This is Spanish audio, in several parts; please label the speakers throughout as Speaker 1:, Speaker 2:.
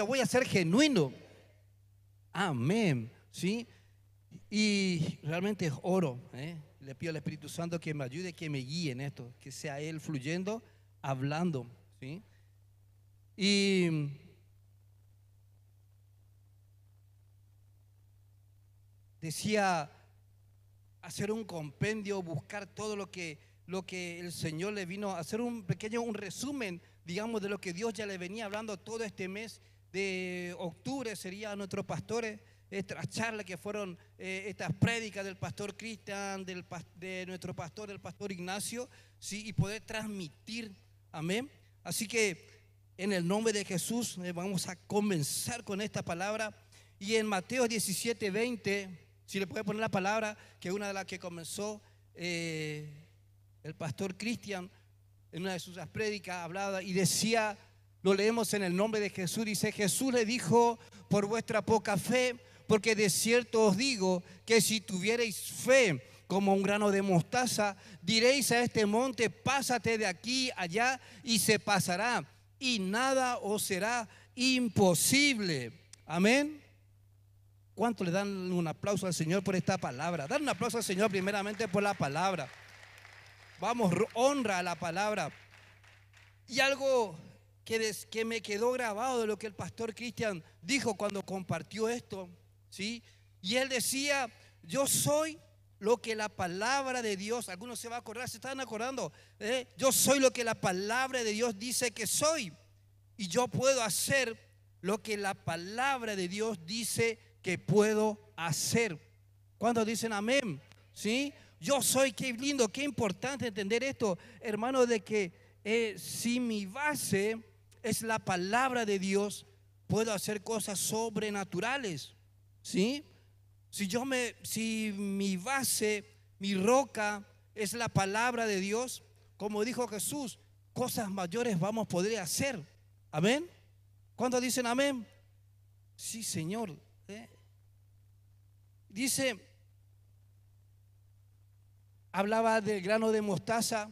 Speaker 1: importa, voy a ser genuino. Amén, ¿sí? Y realmente oro, le pido al Espíritu Santo que me ayude, que me guíe en esto, que sea Él fluyendo, hablando, ¿sí? Y decía hacer un compendio, buscar todo lo que el Señor le vino a hacer, un resumen, digamos, de lo que Dios ya le venía hablando todo este mes de octubre. Sería a nuestros pastores estas charlas que fueron, estas prédicas del pastor Cristian, de nuestro pastor, el pastor Ignacio, ¿sí? Y poder transmitir, amén. Así que en el nombre de Jesús vamos a comenzar con esta palabra. Y en Mateo 17:20, si le puede poner la palabra, que es una de las que comenzó el pastor Cristian en una de sus prédicas, hablaba y decía, lo leemos en el nombre de Jesús, dice: Jesús le dijo: por vuestra poca fe, porque de cierto os digo que si tuviereis fe como un grano de mostaza, diréis a este monte: pásate de aquí allá, y se pasará, y nada os será imposible. Amén. ¿Cuánto le dan un aplauso al Señor por esta palabra? Dan un aplauso al Señor primeramente por la palabra. Vamos, honra a la palabra. Y algo que me quedó grabado de lo que el pastor Cristian dijo cuando compartió esto, ¿sí? Y él decía: yo soy lo que la palabra de Dios, algunos se van a acordar, se están acordando, yo soy lo que la palabra de Dios dice que soy, y yo puedo hacer lo que la palabra de Dios dice que puedo hacer. ¿Cuántos dicen amén? ¿Sí? Yo soy, qué lindo, qué importante entender esto, hermano, de que si mi base es la palabra de Dios, puedo hacer cosas sobrenaturales, ¿sí? Si mi base, mi roca es la palabra de Dios, como dijo Jesús, cosas mayores vamos a poder hacer. Amén. ¿Cuántos dicen amén? Sí, Señor. Dice, hablaba del grano de mostaza.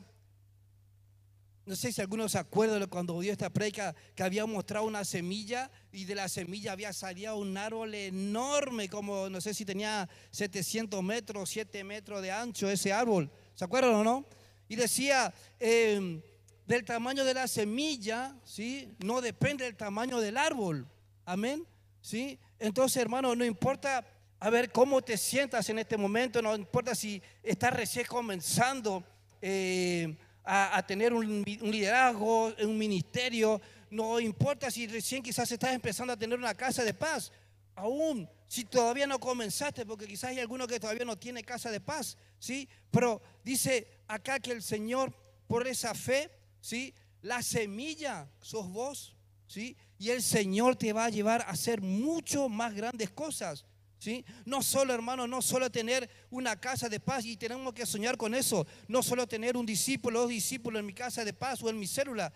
Speaker 1: No sé si algunos se acuerdan de cuando dio esta predica, que había mostrado una semilla, y de la semilla había salido un árbol enorme, como no sé si tenía 700 metros, 7 metros de ancho ese árbol. ¿Se acuerdan o no? Y decía, del tamaño de la semilla, ¿sí? No depende del tamaño del árbol. Amén. ¿Sí? Entonces, hermano, no importa a ver cómo te sientas en este momento, no importa si estás recién comenzando a tener un liderazgo, un ministerio, no importa si recién quizás estás empezando a tener una casa de paz, aún si todavía no comenzaste, porque quizás hay alguno que todavía no tiene casa de paz, ¿sí? Pero dice acá que el Señor, por esa fe, ¿sí? La semilla sos vos, ¿sí? Y el Señor te va a llevar a hacer mucho más grandes cosas, ¿sí? No solo, hermano, no solo tener una casa de paz, y tenemos que soñar con eso. No solo tener un discípulo, 2 discípulos en mi casa de paz o en mi célula.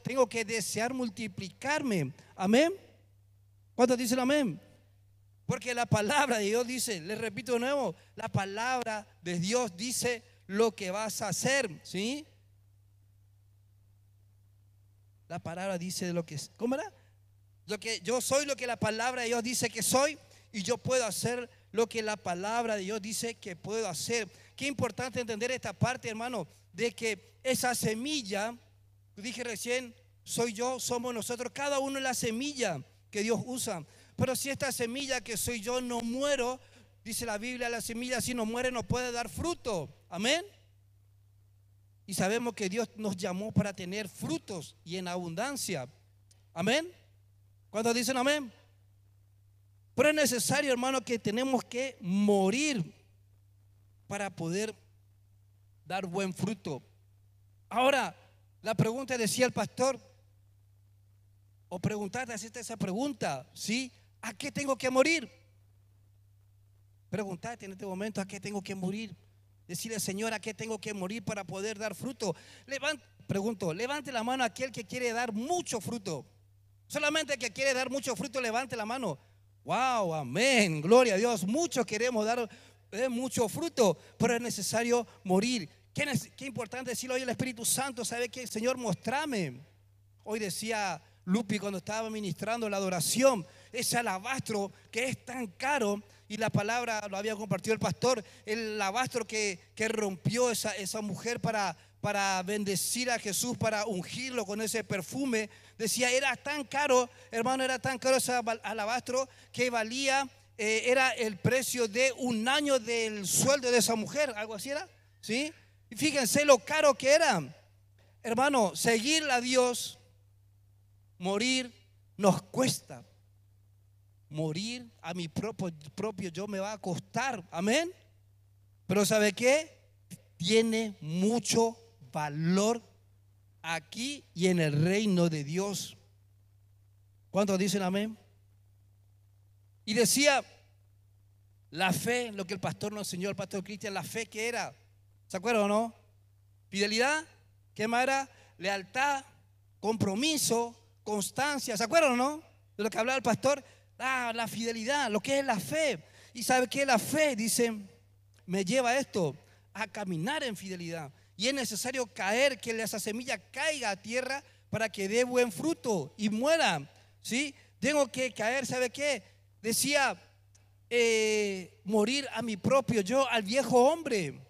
Speaker 1: Tengo que desear multiplicarme. Amén. ¿Cuántos dicen amén? Porque la palabra de Dios dice, les repito de nuevo, la palabra de Dios dice lo que vas a hacer, ¿sí? La palabra dice de lo que, ¿cómo era? Yo soy lo que la palabra de Dios dice que soy, y yo puedo hacer lo que la palabra de Dios dice que puedo hacer. Qué importante entender esta parte, hermano, de que esa semilla, dije recién, soy yo, somos nosotros, cada uno es la semilla que Dios usa. Pero si esta semilla que soy yo no muero, dice la Biblia, la semilla si no muere no puede dar fruto. Amén. Y sabemos que Dios nos llamó para tener frutos y en abundancia. Amén. ¿Cuántos dicen amén? Pero es necesario, hermano, que tenemos que morir para poder dar buen fruto. Ahora, la pregunta, decía el pastor, o preguntarte, hacerte esa pregunta, ¿sí? ¿A qué tengo que morir? Preguntarte en este momento, ¿a qué tengo que morir? Decirle, Señor, ¿a qué tengo que morir para poder dar fruto? Levante la mano aquel que quiere dar mucho fruto. Solamente el que quiere dar mucho fruto, levante la mano. Wow, amén, gloria a Dios. Muchos queremos dar mucho fruto, pero es necesario morir. Qué importante decirlo hoy al Espíritu Santo. ¿Sabe qué? Señor, mostrame. Hoy decía Lupi cuando estaba ministrando la adoración, ese alabastro que es tan caro, y la palabra lo había compartido el pastor, el alabastro que rompió esa mujer para bendecir a Jesús, para ungirlo con ese perfume, decía, era tan caro, hermano, era tan caro ese alabastro que valía, era el precio de un año del sueldo de esa mujer, algo así era, ¿sí? Y fíjense lo caro que era. Hermano, seguir a Dios, morir nos cuesta. Morir a mi propio yo me va a costar, amén. Pero ¿sabe qué? Tiene mucho valor aquí y en el reino de Dios. ¿Cuántos dicen amén? Y decía, la fe, lo que el pastor nos enseñó, el pastor Cristian, la fe que era, ¿se acuerdan o no? Fidelidad, ¿qué más era? Lealtad, compromiso, constancia, ¿se acuerdan o no? De lo que hablaba el pastor, la fidelidad, lo que es la fe. Y ¿sabe qué? La fe, dice, me lleva a esto, a caminar en fidelidad. Y es necesario caer, que esa semilla caiga a tierra para que dé buen fruto y muera, ¿sí? Tengo que caer, ¿sabe qué? Decía, morir a mi propio yo, al viejo hombre.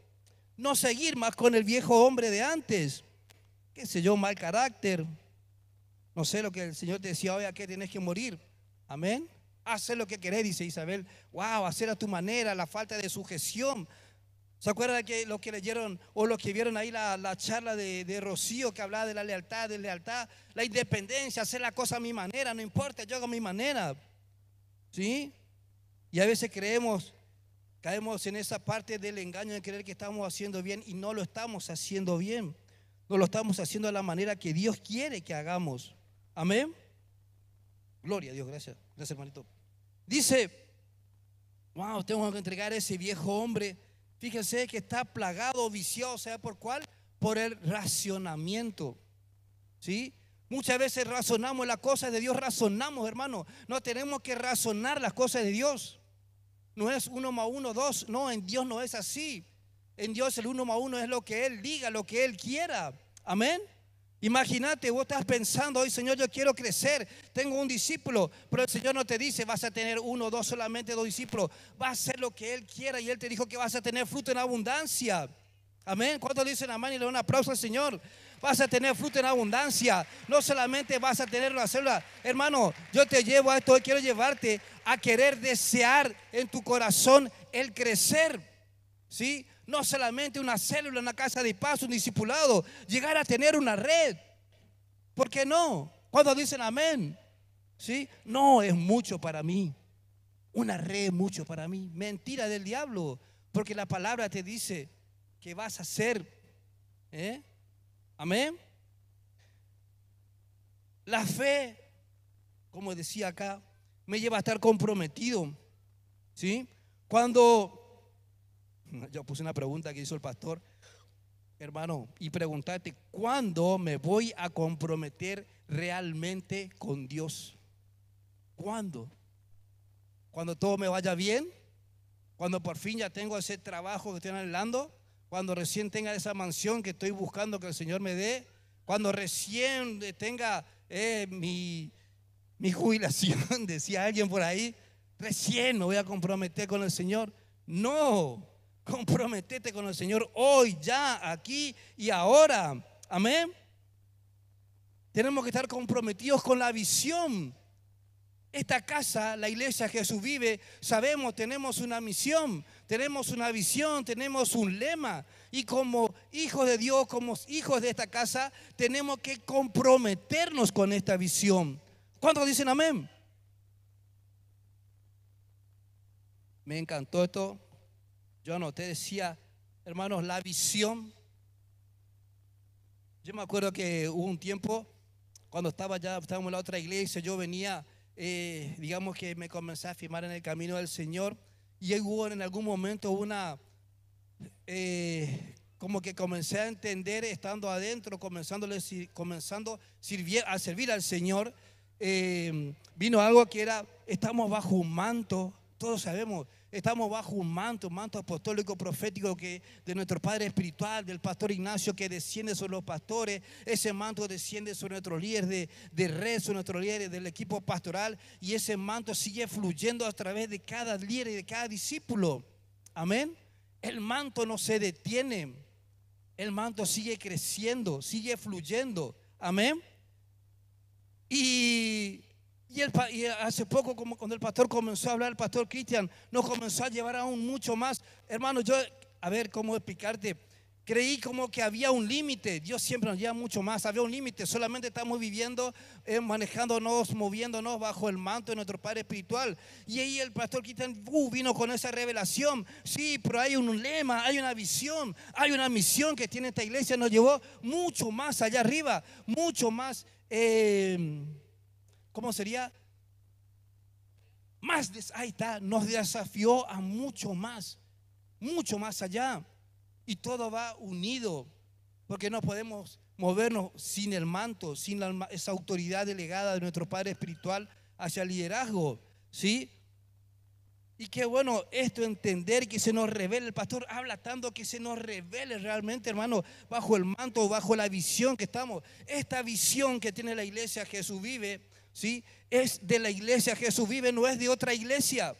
Speaker 1: No seguir más con el viejo hombre de antes. Qué sé yo, mal carácter. No sé lo que el Señor te decía hoy, a qué tienes que morir. Amén. Hacer lo que querés, dice Isabel. Wow, hacer a tu manera, la falta de sujeción. ¿Se acuerdan de lo que leyeron o lo que vieron ahí la charla de Rocío, que hablaba de la lealtad, la independencia, hacer la cosa a mi manera, no importa, yo hago a mi manera? ¿Sí? Y a veces caemos en esa parte del engaño de creer que estamos haciendo bien y no lo estamos haciendo bien. No lo estamos haciendo de la manera que Dios quiere que hagamos. Amén. Gloria a Dios, gracias. Gracias, hermanito. Dice, wow, tengo que entregar a ese viejo hombre. Fíjense que está plagado, viciado, ¿sabe por cuál? Por el racionamiento. ¿Sí? Muchas veces razonamos las cosas de Dios, razonamos, hermano. No tenemos que razonar las cosas de Dios. No es 1 más 1, 2. No, en Dios no es así. En Dios el 1 más 1 es lo que Él diga, lo que Él quiera. Amén. Imagínate, vos estás pensando hoy, Señor, yo quiero crecer, tengo un discípulo, pero el Señor no te dice vas a tener 1 o 2, solamente 2 discípulos. Va a hacer lo que Él quiera y Él te dijo que vas a tener fruto en abundancia. Amén. ¿Cuántos dicen amén y le dan un aplauso al Señor? Vas a tener fruto en abundancia. No solamente vas a tener una célula. Hermano, yo te llevo a esto. Hoy quiero llevarte a querer desear en tu corazón el crecer. ¿Sí? No solamente una célula, una casa de paso, un discipulado. Llegar a tener una red. ¿Por qué no? ¿Cuántos dicen amén? ¿Sí? No es mucho para mí. Una red es mucho para mí. Mentira del diablo. Porque la palabra te dice que vas a ser. Amén. La fe, como decía acá, me lleva a estar comprometido. ¿Sí? Cuando yo puse una pregunta que hizo el pastor, hermano, y preguntarte, ¿cuándo me voy a comprometer realmente con Dios? ¿Cuándo? ¿Cuando todo me vaya bien? ¿Cuando por fin ya tengo ese trabajo que estoy anhelando? ¿Cuando recién tenga esa mansión que estoy buscando que el Señor me dé? ¿Cuando recién tenga mi jubilación? Decía alguien por ahí, recién me voy a comprometer con el Señor. No, comprométete con el Señor hoy, ya, aquí y ahora. Amén. Tenemos que estar comprometidos con la visión. Esta casa, la iglesia Jesús vive, sabemos, tenemos una misión, tenemos una visión, tenemos un lema. Y como hijos de Dios, como hijos de esta casa, tenemos que comprometernos con esta visión. ¿Cuántos dicen amén? Me encantó esto. Yo anoté, decía, hermanos, la visión. Yo me acuerdo que hubo un tiempo, cuando estábamos en la otra iglesia, yo venía, digamos que me comencé a afirmar en el camino del Señor. Y hubo en algún momento como que comencé a entender, estando adentro, comenzando a servir al Señor. Vino algo que era, estamos bajo un manto. todos sabemos, estamos bajo un manto apostólico profético que de nuestro Padre espiritual, del pastor Ignacio, que desciende sobre los pastores. Ese manto desciende sobre nuestros líderes de red, sobre nuestros líderes del equipo pastoral, y ese manto sigue fluyendo a través de cada líder y de cada discípulo. Amén. El manto no se detiene, el manto sigue creciendo, sigue fluyendo. Amén. Y hace poco, como cuando el pastor comenzó a hablar, el pastor Cristian nos comenzó a llevar aún mucho más. Hermano, yo, a ver cómo explicarte, creí como que había un límite. Dios siempre nos lleva mucho más, había un límite. Solamente estamos viviendo, manejándonos, moviéndonos bajo el manto de nuestro Padre espiritual. Y ahí el pastor Cristian vino con esa revelación. Sí, pero hay un lema, hay una visión, hay una misión que tiene esta iglesia. Nos llevó mucho más allá arriba, mucho más, ¿cómo sería? Ahí está, nos desafió a mucho más allá. Y todo va unido, porque no podemos movernos sin el manto, sin esa autoridad delegada de nuestro Padre espiritual hacia el liderazgo, ¿sí? Y qué bueno esto, entender que se nos revele. El pastor habla tanto que se nos revele realmente, hermano, bajo el manto, bajo la visión que estamos. Esta visión que tiene la iglesia Jesús Vive, ¿sí? Es de la iglesia Jesús Vive, no es de otra iglesia.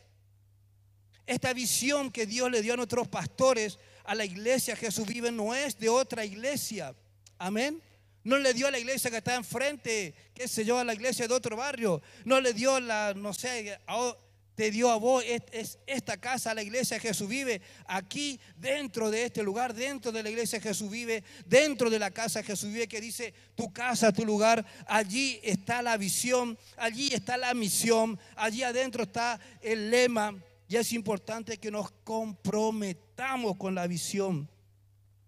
Speaker 1: Esta visión que Dios le dio a nuestros pastores, a la iglesia Jesús Vive, no es de otra iglesia. Amén. No le dio a la iglesia que está enfrente, qué sé yo, a la iglesia de otro barrio. No le dio te dio a vos esta casa, a la iglesia Jesús Vive. Aquí dentro de este lugar, dentro de la iglesia Jesús Vive, dentro de la casa Jesús Vive, que dice tu casa, tu lugar, allí está la visión, allí está la misión, allí adentro está el lema. Y es importante que nos comprometamos con la visión.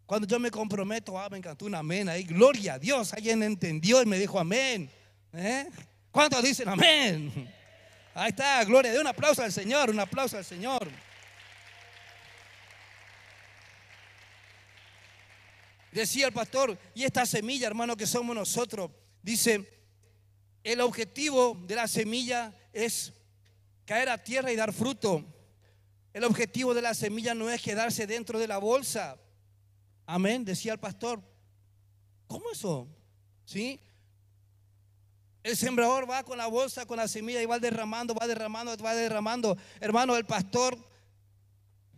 Speaker 1: Cuando yo me comprometo, me encantó un amén ahí, gloria a Dios. Alguien entendió y me dijo amén. ¿Cuántos dicen amén? Ahí está, gloria. De un aplauso al Señor, un aplauso al Señor. Decía el pastor, y esta semilla, hermano, que somos nosotros, dice, el objetivo de la semilla es caer a tierra y dar fruto. El objetivo de la semilla no es quedarse dentro de la bolsa. Amén, decía el pastor. ¿Cómo eso? ¿Sí? El sembrador va con la bolsa, con la semilla y va derramando. Hermano, el pastor,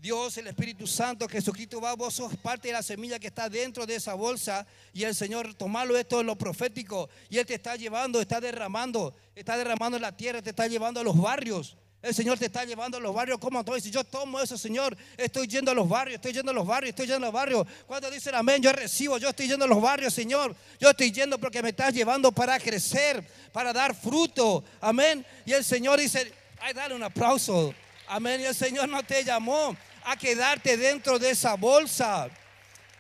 Speaker 1: Dios, el Espíritu Santo, Jesucristo vos sos parte de la semilla que está dentro de esa bolsa. Y el Señor, tomarlo esto en lo profético. Y Él te está llevando, está derramando en la tierra, te está llevando a los barrios. El Señor te está llevando a los barrios. ¿Cómo tú dices? Yo tomo eso, Señor. Estoy yendo a los barrios, estoy yendo a los barrios. Cuando dicen amén, yo recibo. Yo estoy yendo a los barrios, Señor. Yo estoy yendo porque me estás llevando para crecer, para dar fruto. Amén. Y el Señor dice, ay, dale un aplauso. Amén. Y el Señor no te llamó a quedarte dentro de esa bolsa.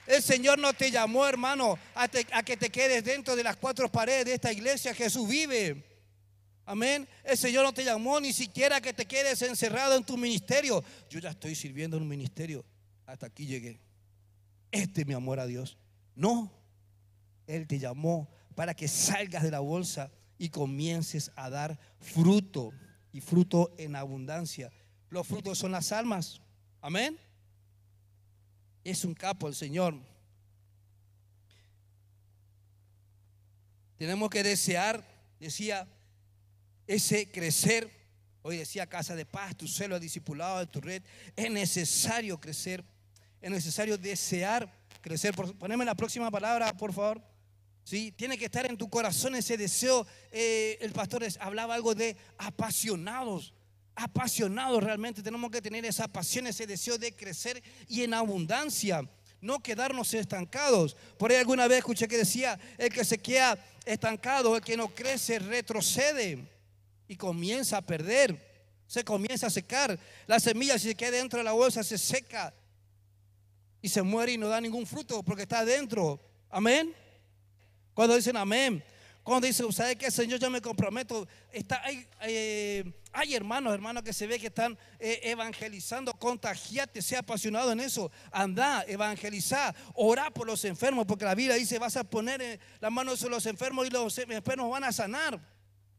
Speaker 1: El Señor no te llamó, hermano, a que te quedes dentro de las cuatro paredes de esta iglesia. Jesús Vive. Amén. El Señor no te llamó ni siquiera que te quedes encerrado en tu ministerio. Yo ya estoy sirviendo en un ministerio. Hasta aquí llegué. Este es mi amor a Dios. No. Él te llamó para que salgas de la bolsa y comiences a dar fruto. Y fruto en abundancia. Los frutos son las almas. Amén. Es un capo el Señor. Tenemos que desear, decía, ese crecer. Hoy decía Casa de Paz, tu celo, discipulado de tu red. Es necesario crecer. Es necesario desear crecer. Poneme la próxima palabra, por favor. ¿Sí? Tiene que estar en tu corazón ese deseo. El pastor hablaba algo de apasionados. Apasionados realmente. Tenemos que tener esa pasión, ese deseo de crecer y en abundancia. No quedarnos estancados. Por ahí alguna vez escuché que decía, el que se queda estancado, el que no crece, retrocede. Y comienza a perder, se comienza a secar. La semilla, si se queda dentro de la bolsa, se seca y se muere y no da ningún fruto porque está adentro. Amén. Cuando dicen amén, cuando dicen, ¿sabe qué, Señor? Yo me comprometo. Hay hermanos que se ve que están evangelizando. Contagiate, sea apasionado en eso. Anda, evangeliza, orá por los enfermos, porque la Biblia dice, vas a poner las manos sobre los enfermos y los enfermos van a sanar.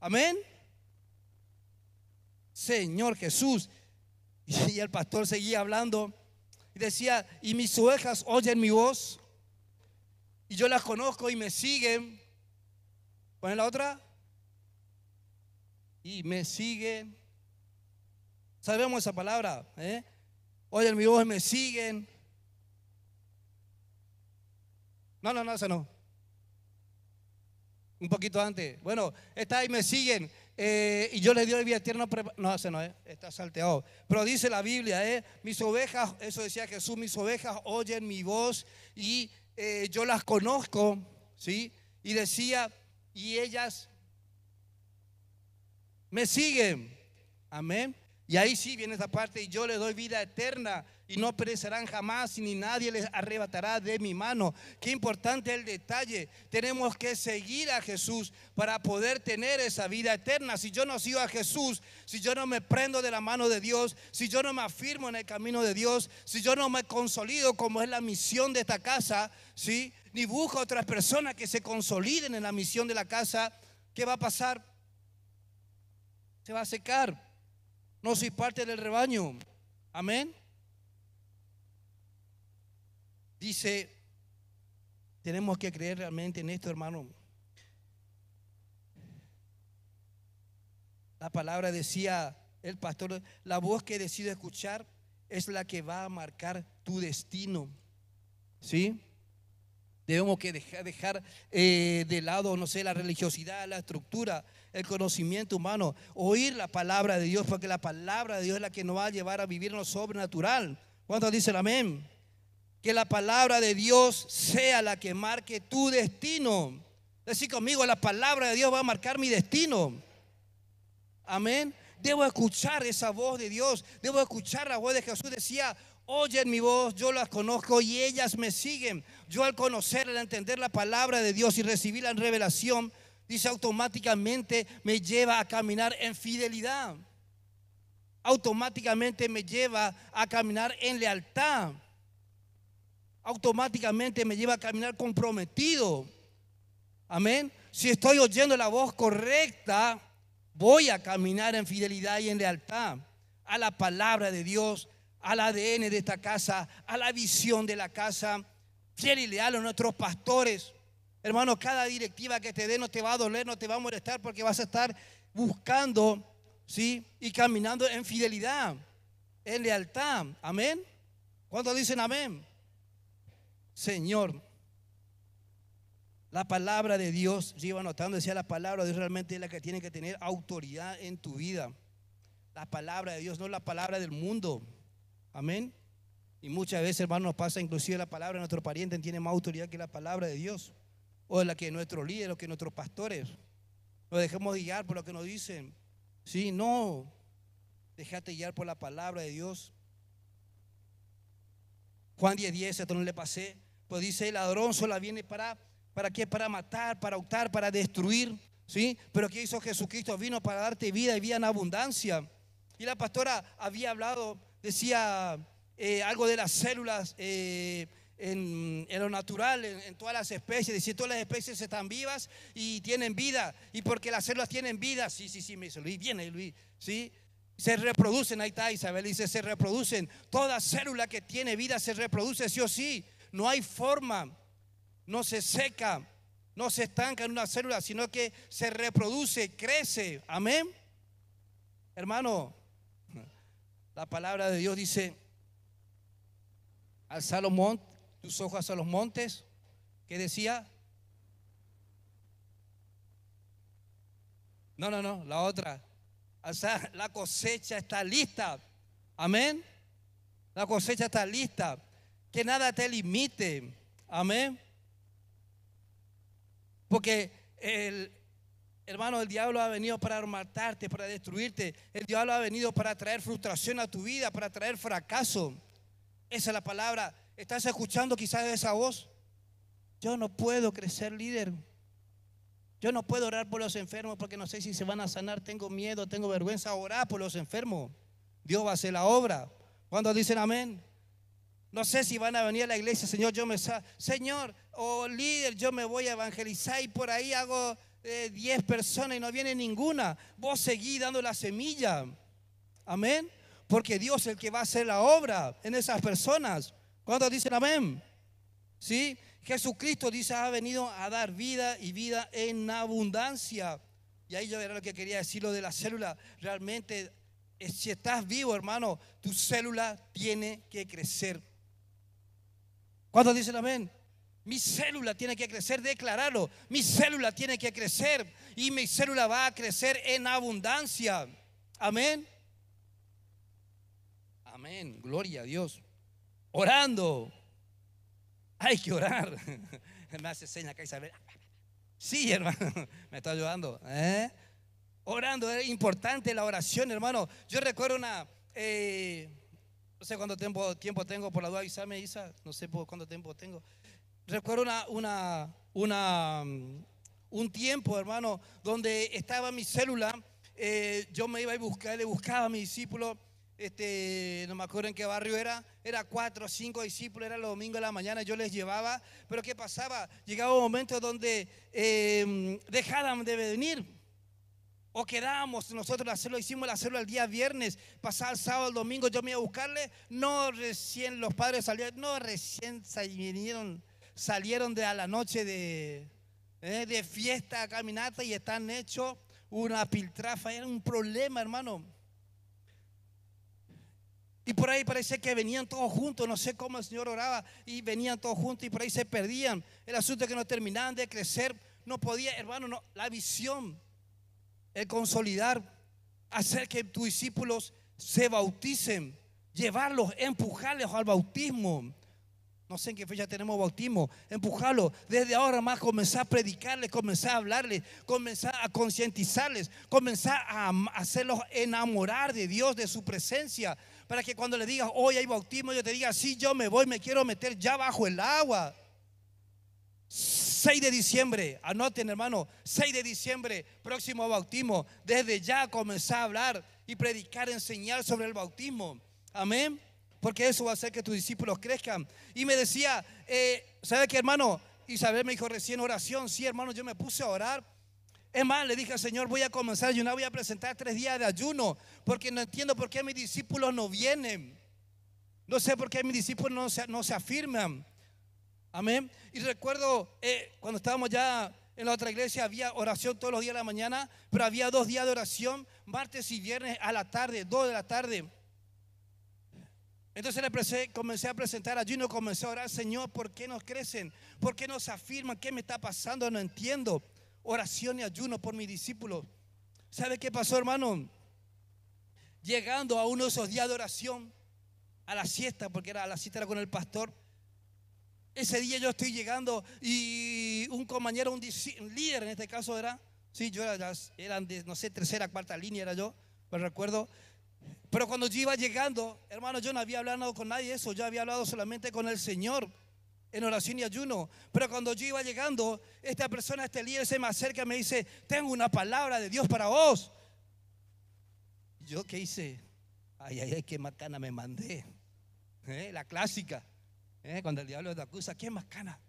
Speaker 1: Amén. Señor Jesús, Y el pastor seguía hablando y decía, y mis ovejas oyen mi voz y yo las conozco y me siguen. ¿Ponen la otra? Y me siguen. Sabemos esa palabra, oyen mi voz y me siguen. No, esa no. Un poquito antes. Bueno, está ahí, me siguen. Y yo les doy vida eterna. No, ese no es, está salteado. Pero dice la Biblia, mis ovejas, eso decía Jesús, mis ovejas oyen mi voz y yo las conozco, ¿sí? Y decía, y ellas me siguen. Amén. Y ahí sí viene esta parte, y yo les doy vida eterna y no perecerán jamás y ni nadie les arrebatará de mi mano. Qué importante el detalle. Tenemos que seguir a Jesús para poder tener esa vida eterna. Si yo no sigo a Jesús, si yo no me prendo de la mano de Dios, si yo no me afirmo en el camino de Dios, si yo no me consolido como es la misión de esta casa, ¿sí? Ni busco a otras personas que se consoliden en la misión de la casa, ¿qué va a pasar? Se va a secar. No soy parte del rebaño. Amén. Dice, tenemos que creer realmente en esto, hermano. La palabra decía el pastor, la voz que decido escuchar es la que va a marcar tu destino. ¿Sí? Debemos que dejar de lado, no sé, la religiosidad, la estructura, el conocimiento humano, oír la palabra de Dios, porque la palabra de Dios es la que nos va a llevar a vivir en lo sobrenatural. ¿Cuántos dicen amén? Que la palabra de Dios sea la que marque tu destino. Decir conmigo, la palabra de Dios va a marcar mi destino. Amén. Debo escuchar esa voz de Dios. Debo escuchar la voz de Jesús. Decía, oyen mi voz, yo las conozco y ellas me siguen. Yo al conocer, al entender la palabra de Dios y recibirla en revelación, dice, automáticamente me lleva a caminar en fidelidad. Automáticamente me lleva a caminar en lealtad. Automáticamente me lleva a caminar comprometido. Amén. Si estoy oyendo la voz correcta, voy a caminar en fidelidad y en lealtad a la palabra de Dios, al ADN de esta casa, a la visión de la casa, fiel y leal a nuestros pastores. Hermano, cada directiva que te dé no te va a doler, no te va a molestar, porque vas a estar buscando, ¿sí? Y caminando en fidelidad, en lealtad. Amén. ¿Cuántos dicen amén? Señor, la palabra de Dios, yo iba anotando, decía, la palabra de Dios realmente es la que tiene que tener autoridad en tu vida. La palabra de Dios, no la palabra del mundo. Amén. Y muchas veces, hermano, nos pasa, inclusive la palabra de nuestro pariente tiene más autoridad que la palabra de Dios, o la que nuestros líderes, o que nuestros pastores. Nos dejemos guiar por lo que nos dicen. Sí, no, déjate guiar por la palabra de Dios. Juan 10:10, esto no le pasé, pues dice, el ladrón solo viene ¿para qué? Para matar, para hurtar, para destruir, ¿sí? Pero ¿qué hizo Jesucristo? Vino para darte vida y vida en abundancia. Y la pastora había hablado, decía algo de las células en lo natural, en todas las especies. Decía, todas las especies están vivas y tienen vida. Y porque las células tienen vida, sí, me dice Luis, viene Luis, ¿sí? Se reproducen, ahí está Isabel, dice, se reproducen. Toda célula que tiene vida se reproduce, sí o sí. No hay forma, no se seca, no se estanca en una célula, sino que se reproduce, crece. Amén. Hermano, la palabra de Dios dice, alza los montes, tus ojos hacia los montes. ¿Qué decía? No, la otra. Alza, la cosecha está lista. Amén. La cosecha está lista. Que nada te limite. Amén. Porque hermano, el diablo ha venido para matarte, para destruirte. El diablo ha venido para traer frustración a tu vida, para traer fracaso. Esa es la palabra. ¿Estás escuchando quizás esa voz? Yo no puedo crecer líder. Yo no puedo orar por los enfermos porque no sé si se van a sanar. Tengo miedo, tengo vergüenza. Orar por los enfermos. Dios va a hacer la obra. ¿Cuándo dicen amén? No sé si van a venir a la iglesia, Señor, Señor, líder, yo me voy a evangelizar y por ahí hago 10 personas y no viene ninguna. Vos seguí dando la semilla. Amén. Porque Dios es el que va a hacer la obra en esas personas. ¿Cuántos dicen amén? ¿Sí? Jesucristo dice, ha venido a dar vida y vida en abundancia. Y ahí yo era lo que quería decir, lo de la célula. Realmente, si estás vivo, hermano, tu célula tiene que crecer. ¿Cuántos dicen amén? Mi célula tiene que crecer, declararlo. Mi célula tiene que crecer y mi célula va a crecer en abundancia. Amén. Amén, gloria a Dios. Orando. Hay que orar. Me hace señas acá Isabel. Sí, hermano, me está ayudando. Orando, es importante la oración, hermano. Yo recuerdo no sé cuánto tiempo tengo, por la duda, avísame, Isa, no sé por cuánto tiempo tengo. Recuerdo un tiempo, hermano, donde estaba mi célula. Yo me iba a buscar, le buscaba a mis discípulos. No me acuerdo en qué barrio era 4 o 5 discípulos, era los domingos de la mañana, yo les llevaba, pero ¿qué pasaba? Llegaba un momento donde dejaban de venir o quedábamos nosotros hicimos hacerlo el día viernes, pasaba el sábado, el domingo, yo me iba a buscarle, no recién los padres salieron, no recién salieron de a la noche de fiesta, caminata y están hechos una piltrafa, era un problema, hermano. Y por ahí parece que venían todos juntos, no sé cómo el Señor oraba, y venían todos juntos y por ahí se perdían. El asunto es que no terminaban de crecer, no podía, hermano, no, la visión, el consolidar, hacer que tus discípulos se bauticen, llevarlos, empujarlos al bautismo. No sé en qué fecha tenemos bautismo. Empujarlos desde ahora más, comenzar a predicarles, comenzar a hablarles, comenzar a concientizarles, comenzar a hacerlos enamorar de Dios, de su presencia, para que cuando le digas hoy hay bautismo, yo te diga sí, yo me voy, me quiero meter ya bajo el agua. 6 de diciembre, anoten, hermano, 6 de diciembre, próximo bautismo. Desde ya comenzar a hablar y predicar, enseñar sobre el bautismo. Amén. Porque eso va a hacer que tus discípulos crezcan. Y me decía, ¿sabe qué, hermano? Isabel me dijo recién oración. Sí, hermano, yo me puse a orar. Es más, le dije al Señor, voy a comenzar a ayunar, voy a presentar 3 días de ayuno, porque no entiendo por qué mis discípulos no vienen. No sé por qué mis discípulos no se afirman. Amén. Y recuerdo cuando estábamos ya en la otra iglesia, había oración todos los días de la mañana, pero había 2 días de oración, martes y viernes a la tarde, 2 de la tarde. Entonces comencé a presentar ayuno, comencé a orar, Señor, ¿por qué nos crecen? ¿Por qué nos afirman? ¿Qué me está pasando? No entiendo. Oración y ayuno por mis discípulos. ¿Sabe qué pasó, hermano? Llegando a uno de esos días de oración, a la siesta, porque la siesta era con el pastor. Ese día yo estoy llegando y un compañero, un líder en este caso era, sí, yo eran de, no sé, 3ª, 4ª línea era yo, me recuerdo. Pero cuando yo iba llegando, hermano, yo no había hablado con nadie de eso, yo había hablado solamente con el Señor en oración y ayuno. Pero cuando yo iba llegando, esta persona, este líder se me acerca y me dice, tengo una palabra de Dios para vos. ¿Yo qué hice? Ay, ay, ay, qué macana me mandé. La clásica, cuando el diablo te acusa, qué macana.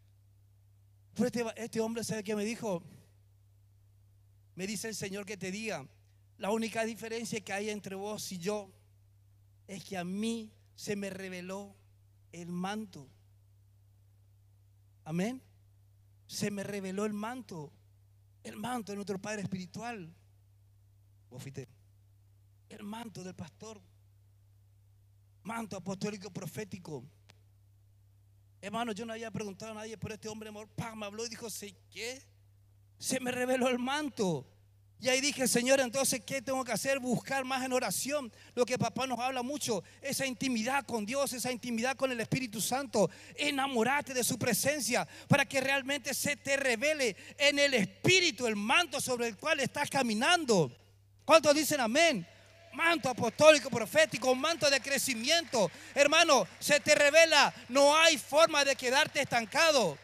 Speaker 1: Pero este hombre, ¿sabe qué me dijo? Me dice el Señor que te diga, la única diferencia que hay entre vos y yo es que a mí se me reveló el manto. Amén. Se me reveló el manto de nuestro Padre espiritual. Vos fuiste. El manto del pastor, manto apostólico profético. Hermano, yo no había preguntado a nadie por este hombre, amor. Me habló y dijo, ¿qué? Se me reveló el manto. Y ahí dije, Señor, entonces, ¿qué tengo que hacer? Buscar más en oración. Lo que papá nos habla mucho, esa intimidad con Dios, esa intimidad con el Espíritu Santo. Enamorate de su presencia para que realmente se te revele en el Espíritu el manto sobre el cual estás caminando. ¿Cuántos dicen amén? Manto apostólico, profético, un manto de crecimiento. Hermano, se te revela, no hay forma de quedarte estancado.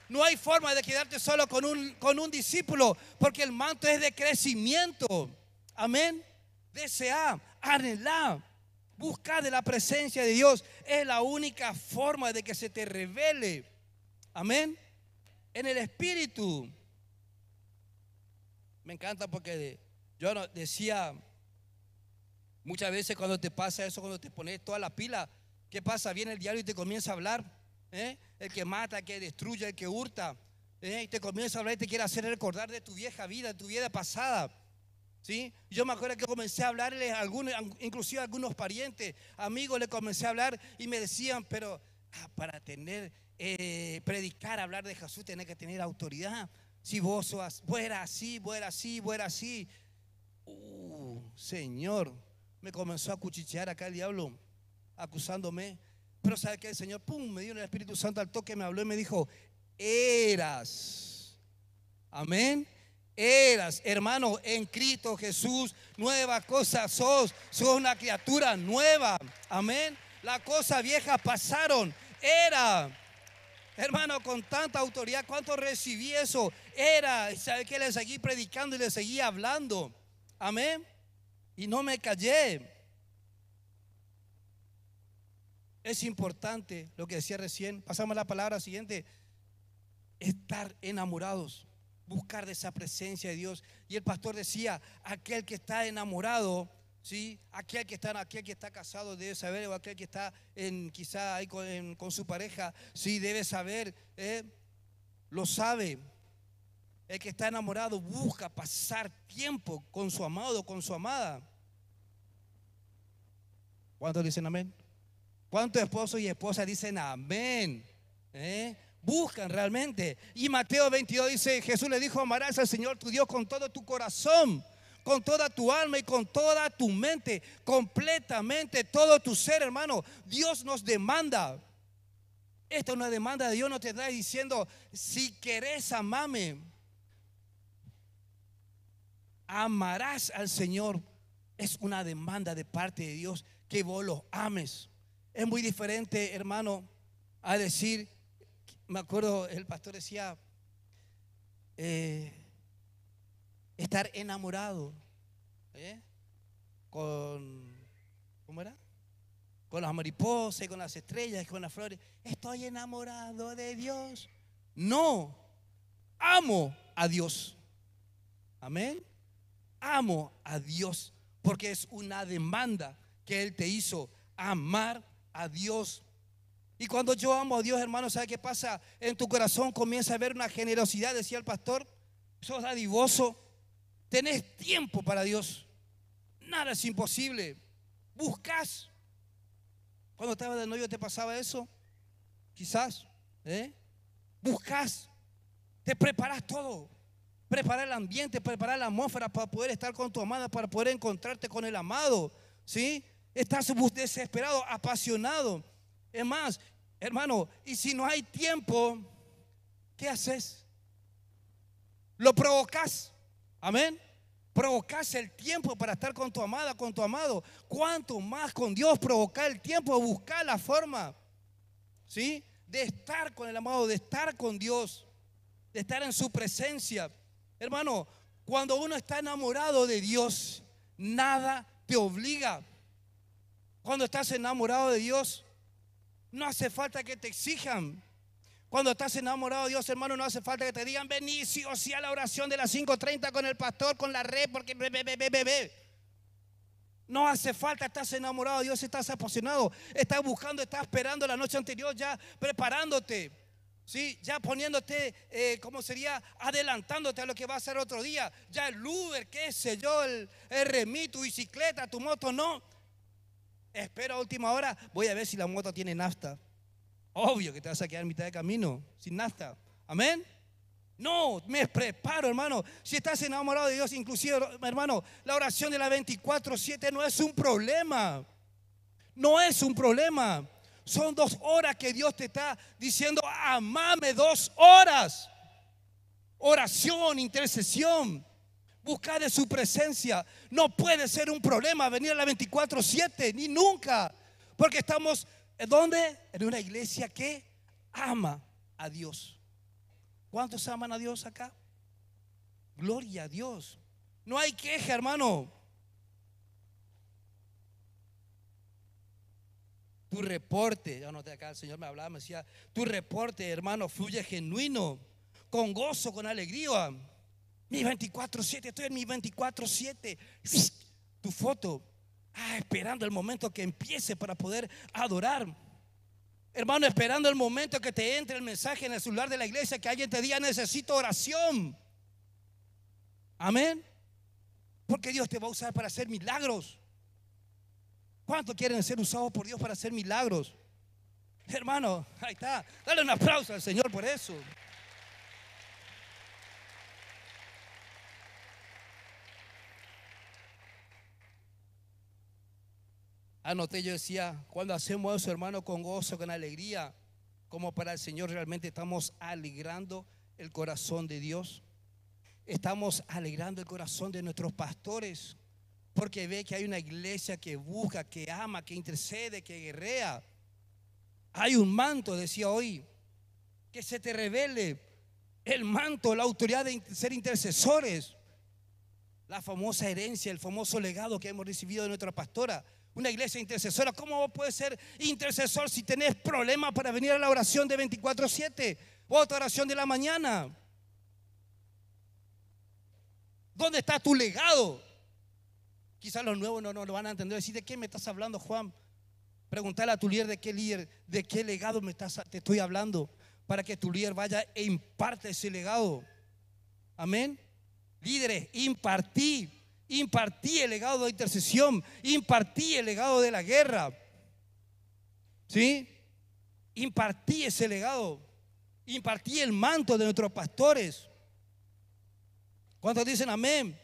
Speaker 1: No hay forma de quedarte solo con un discípulo, porque el manto es de crecimiento. Amén. Desea, anhelá, busca de la presencia de Dios. Es la única forma de que se te revele. Amén. En el Espíritu. Me encanta porque yo decía, Muchas veces cuando te pasa eso, cuando te pones toda la pila, ¿qué pasa? Viene el diablo y te comienza a hablar, ¿eh? El que mata, el que destruye, el que hurta, y te comienza a hablar y te quiere hacer recordar de tu vieja vida, de tu vida pasada, ¿sí? Yo me acuerdo que comencé a hablarles a algunos, inclusive a algunos parientes, amigos, les comencé a hablar y me decían, pero para tener, predicar, hablar de Jesús, tenés que tener autoridad. Si vos eras así, vos eras así, vos eras así. Señor, me comenzó a cuchichear acá el diablo, acusándome. Pero ¿sabe qué? El Señor, pum, me dio el Espíritu Santo al toque, me habló y me dijo, eras. Amén. Eras, hermano, en Cristo Jesús, nueva cosa sos una criatura nueva. Amén. Las cosas viejas pasaron. Era, hermano, con tanta autoridad, ¿cuánto recibí eso? Era, ¿sabe qué? Le seguí predicando y le seguí hablando. Amén. Y no me callé. Es importante lo que decía recién. Pasamos a la palabra siguiente. Estar enamorados, buscar de esa presencia de Dios. Y el pastor decía, aquel que está enamorado, ¿sí? Aquel que está casado debe saber, o aquel que está quizá ahí con su pareja, sí, debe saber, lo sabe. El que está enamorado busca pasar tiempo con su amado, con su amada. ¿Cuántos dicen amén? ¿Cuántos esposos y esposas dicen amén? Buscan realmente. Y Mateo 22 dice, Jesús le dijo, amarás al Señor tu Dios con todo tu corazón, con toda tu alma y con toda tu mente, completamente todo tu ser, hermano. Dios nos demanda. Esta es una demanda de Dios, no te está diciendo, si querés amame, amarás al Señor. Es una demanda de parte de Dios que vos los ames. Es muy diferente, hermano, a decir, me acuerdo, el pastor decía, estar enamorado, ¿cómo era? Con las mariposas, con las estrellas, con las flores. Estoy enamorado de Dios. No, amo a Dios. Amén. Amo a Dios porque es una demanda que Él te hizo, amar a Dios. Y cuando yo amo a Dios, hermano, ¿sabe qué pasa? En tu corazón comienza a haber una generosidad, decía el pastor. Sos dadivoso, tenés tiempo para Dios. Nada es imposible. Buscas. Cuando estabas de novio te pasaba eso, quizás, buscas, te preparas todo. Preparar el ambiente, preparar la atmósfera para poder estar con tu amada, para poder encontrarte con el amado, ¿sí? Estás desesperado, apasionado. Es más, hermano, y si no hay tiempo, ¿qué haces? Lo provocas. Amén. Provocas el tiempo para estar con tu amada, con tu amado. Cuanto más con Dios provocar el tiempo, buscar la forma, ¿sí? De estar con el amado, de estar con Dios, de estar en su presencia. Hermano, cuando uno está enamorado de Dios, nada te obliga. Cuando estás enamorado de Dios, no hace falta que te exijan. Cuando estás enamorado de Dios, hermano, no hace falta que te digan, vení sí o sí a la oración de las 5:30 con el pastor, con la red, porque no hace falta, estás enamorado de Dios, estás apasionado, estás buscando, estás esperando la noche anterior, ya preparándote, ¿sí? Ya poniéndote, ¿cómo sería? Adelantándote a lo que va a ser otro día. Ya el Uber, qué sé yo, el Remi, tu bicicleta, tu moto, no. Espero a última hora, voy a ver si la moto tiene nafta. Obvio que te vas a quedar en mitad de camino sin nafta. Amén. No, me preparo, hermano. Si estás enamorado de Dios, inclusive, hermano, la oración de la 24/7 no es un problema. No es un problema. Son 2 horas que Dios te está diciendo, amame 2 horas. Oración, intercesión, buscar de su presencia. No puede ser un problema venir a la 24/7, ni nunca. Porque estamos, ¿dónde? En una iglesia que ama a Dios. ¿Cuántos aman a Dios acá? Gloria a Dios. No hay queja, hermano. Tu reporte, yo noté acá, el Señor me hablaba, me decía, tu reporte, hermano, fluye genuino, con gozo, con alegría. Mi 24/7, estoy en mi 24/7. Tu foto, Esperando el momento que empiece para poder adorar. Hermano, esperando el momento que te entre el mensaje en el celular de la iglesia, que alguien te diga: necesito oración. Amén. Porque Dios te va a usar para hacer milagros. ¿Cuántos quieren ser usados por Dios para hacer milagros? Hermano, ahí está. Dale un aplauso al Señor por eso. Anoté, yo decía, cuando hacemos eso, hermano, con gozo, con alegría, como para el Señor, realmente estamos alegrando el corazón de Dios. Estamos alegrando el corazón de nuestros pastores, porque ve que hay una iglesia que busca, que ama, que intercede, que guerrea. Hay un manto, decía hoy, que se te revele el manto, la autoridad de ser intercesores. La famosa herencia, el famoso legado que hemos recibido de nuestra pastora. Una iglesia intercesora. ¿Cómo vos puedes ser intercesor si tenés problemas para venir a la oración de 24/7 o otra oración de la mañana? ¿Dónde está tu legado? Quizás los nuevos no lo van a entender. Decir: ¿de qué me estás hablando, Juan? Preguntarle a tu líder de qué legado te estoy hablando, para que tu líder vaya e imparte ese legado. Amén. Líderes, impartí el legado de intercesión, impartí el legado de la guerra. ¿Sí? Impartí ese legado, impartí el manto de nuestros pastores. ¿Cuántos dicen amén?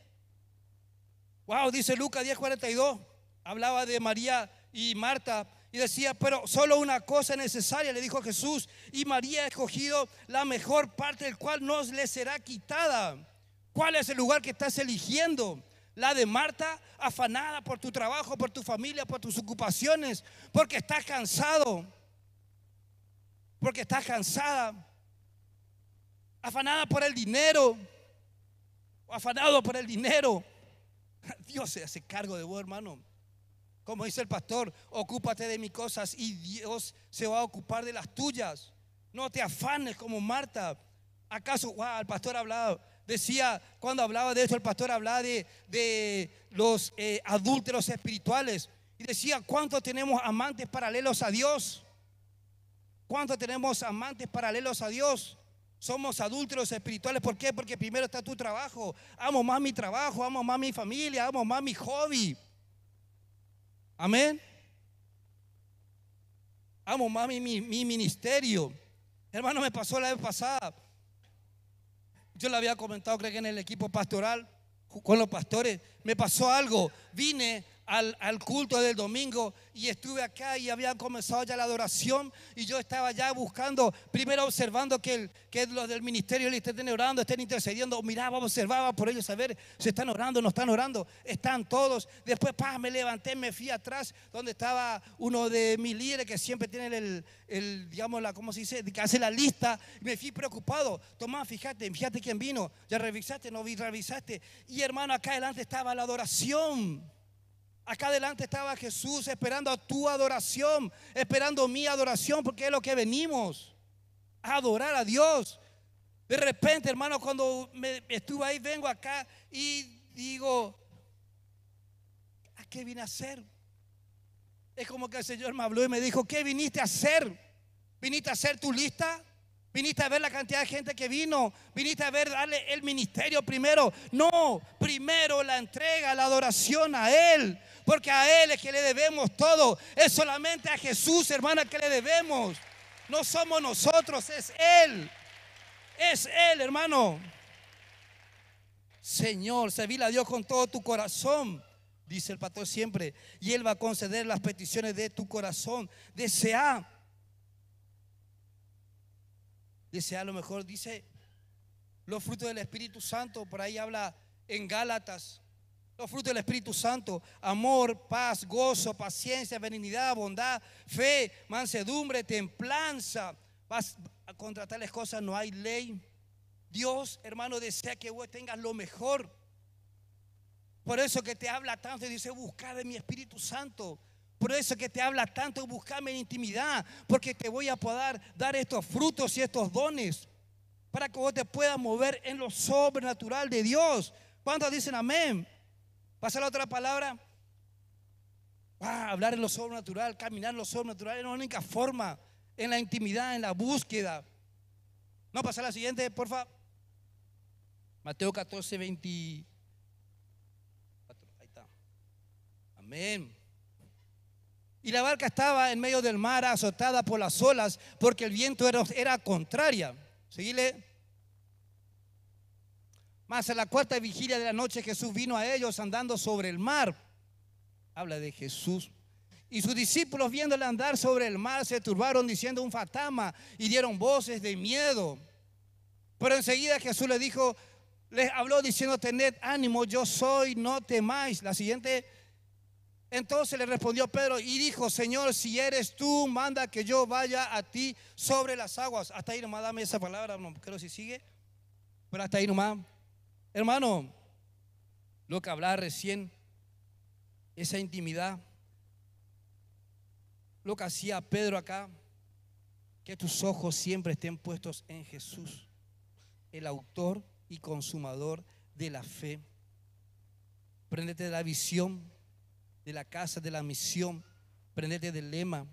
Speaker 1: Wow, dice Lucas 10:42, hablaba de María y Marta y decía: pero solo una cosa es necesaria, le dijo Jesús, y María ha escogido la mejor parte, del cual no le será quitada. ¿Cuál es el lugar que estás eligiendo? La de Marta, afanada por tu trabajo, por tu familia, por tus ocupaciones, porque estás cansado, porque estás cansada, afanada por el dinero, o afanado por el dinero. Dios se hace cargo de vos, hermano. Como dice el pastor: ocúpate de mis cosas y Dios se va a ocupar de las tuyas. No te afanes como Marta. ¿Acaso? El pastor hablaba, decía, cuando hablaba de esto, el pastor hablaba de los adúlteros espirituales. Y decía: ¿cuántos tenemos amantes paralelos a Dios? ¿Cuántos tenemos amantes paralelos a Dios? Somos adúlteros espirituales. ¿Por qué? Porque primero está tu trabajo. Amo más mi trabajo, amo más mi familia, amo más mi hobby. Amén. Amo más mi ministerio. Hermano, me pasó la vez pasada. Yo le había comentado, creo que en el equipo pastoral, con los pastores, me pasó algo. Vine al culto del domingo y estuve acá y había comenzado ya la adoración, y yo estaba ya buscando, primero observando que los del ministerio le estén orando, estén intercediendo. Miraba, observaba por ellos, a ver si están orando, no están orando. Están todos. Después me levanté, me fui atrás donde estaba uno de mis líderes, que siempre tienen digamos, ¿cómo se dice? Que hace la lista. Me fui preocupado. Tomás, fíjate quién vino. Ya revisaste, no revisaste. Y hermano, acá adelante estaba la adoración. Acá adelante estaba Jesús esperando tu adoración, esperando mi adoración, porque es lo que venimos, a adorar a Dios. De repente, hermano, cuando estuve ahí, vengo acá y digo: ¿a qué vine a hacer? Es como que el Señor me habló y me dijo: ¿qué viniste a hacer? ¿Viniste a hacer tu lista? ¿Viniste a ver la cantidad de gente que vino? ¿Viniste a ver, darle el ministerio primero? No, primero la entrega, la adoración a Él, porque a Él es que le debemos todo. Es solamente a Jesús, hermana, que le debemos. No somos nosotros, es Él. Es Él, hermano. Señor, servirle a Dios con todo tu corazón, dice el pastor siempre, y Él va a conceder las peticiones de tu corazón. Desea a lo mejor, dice, los frutos del Espíritu Santo. Por ahí habla en Gálatas. Los frutos del Espíritu Santo: amor, paz, gozo, paciencia, benignidad, bondad, fe, mansedumbre, templanza. Contra tales cosas no hay ley. Dios, hermano, desea que vos tengas lo mejor. Por eso que te habla tanto y dice: busca de mi Espíritu Santo. Por eso que te habla tanto: buscame en intimidad, porque te voy a poder dar estos frutos y estos dones para que vos te puedas mover en lo sobrenatural de Dios. ¿Cuántos dicen amén? Pasa la otra palabra. hablar en lo sobrenatural, caminar en lo sobrenatural. Es la única forma, en la intimidad, en la búsqueda. No, pasa a la siguiente, por favor. Mateo 14, 24. Ahí está. Amén. Y la barca estaba en medio del mar, azotada por las olas, porque el viento era contraria. Seguile. Mas a la cuarta vigilia de la noche Jesús vino a ellos andando sobre el mar. Habla de Jesús. Y sus discípulos, viéndole andar sobre el mar, se turbaron diciendo un fantasma y dieron voces de miedo. Pero enseguida Jesús les habló diciendo: tened ánimo, yo soy, no temáis. La siguiente. Entonces le respondió Pedro y dijo: Señor, si eres tú, manda que yo vaya a ti sobre las aguas. Hasta ahí nomás, dame esa palabra, no creo si sigue, pero hasta ahí nomás. Hermano, lo que hablaba recién, esa intimidad, lo que hacía Pedro acá, que tus ojos siempre estén puestos en Jesús, el autor y consumador de la fe. Préndete de la visión de la casa, de la misión. Préndete del lema.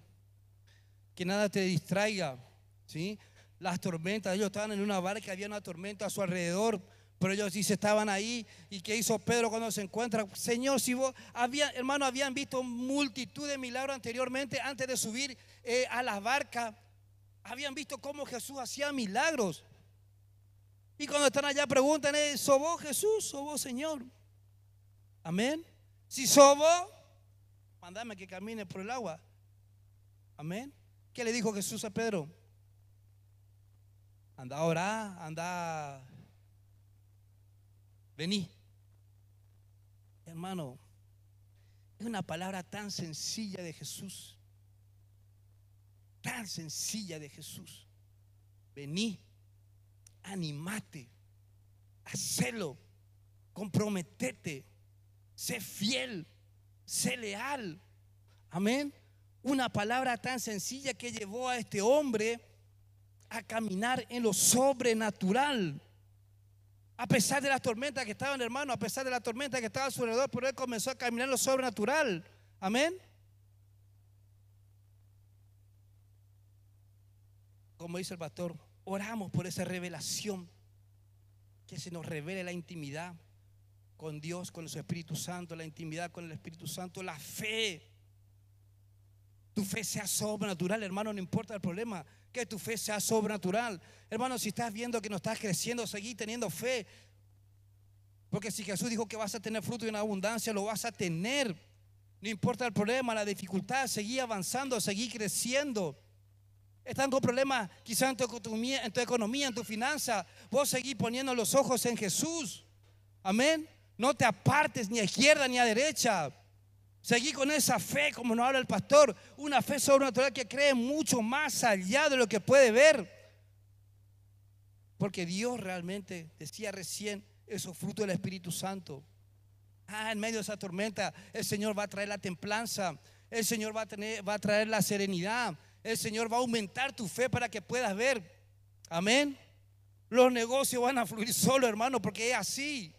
Speaker 1: Que nada te distraiga, ¿sí? Las tormentas, ellos estaban en una barca, había una tormenta a su alrededor, pero ellos sí estaban ahí. ¿Y qué hizo Pedro cuando se encuentra? Señor, si vos, hermano, habían visto multitud de milagros anteriormente, antes de subir a las barcas. Habían visto cómo Jesús hacía milagros. Y cuando están allá preguntan: ¿sos vos Jesús? ¿Sos vos Señor? Amén. Si sos vos, mandame que camine por el agua. Amén. ¿Qué le dijo Jesús a Pedro? Anda a orar, anda, vení. Hermano, es una palabra tan sencilla de Jesús. Tan sencilla de Jesús. Vení, animate, hacelo, comprometete, sé fiel, sé leal. Amén. Una palabra tan sencilla que llevó a este hombre a caminar en lo sobrenatural. A pesar de las tormentas que estaban, hermano, a pesar de la tormenta que estaba a su alrededor, pero él comenzó a caminar en lo sobrenatural. Amén. Como dice el pastor, oramos por esa revelación, que se nos revele la intimidad con Dios, con su Espíritu Santo, la intimidad con el Espíritu Santo, la fe. Tu fe sea sobrenatural, hermano, no importa el problema, que tu fe sea sobrenatural. Hermano, si estás viendo que no estás creciendo, seguí teniendo fe. Porque si Jesús dijo que vas a tener fruto en abundancia, lo vas a tener. No importa el problema, la dificultad, seguí avanzando, seguí creciendo. Están con problemas quizás en tu economía, en tu finanza. Vos seguís poniendo los ojos en Jesús. Amén. No te apartes ni a izquierda ni a derecha. Seguí con esa fe, como nos habla el pastor. Una fe sobrenatural que cree mucho más allá de lo que puede ver. Porque Dios realmente, decía recién, esos frutos del Espíritu Santo. En medio de esa tormenta, el Señor va a traer la templanza. El Señor va a traer la serenidad. El Señor va a aumentar tu fe para que puedas ver. Amén. Los negocios van a fluir solo, hermano, porque es así.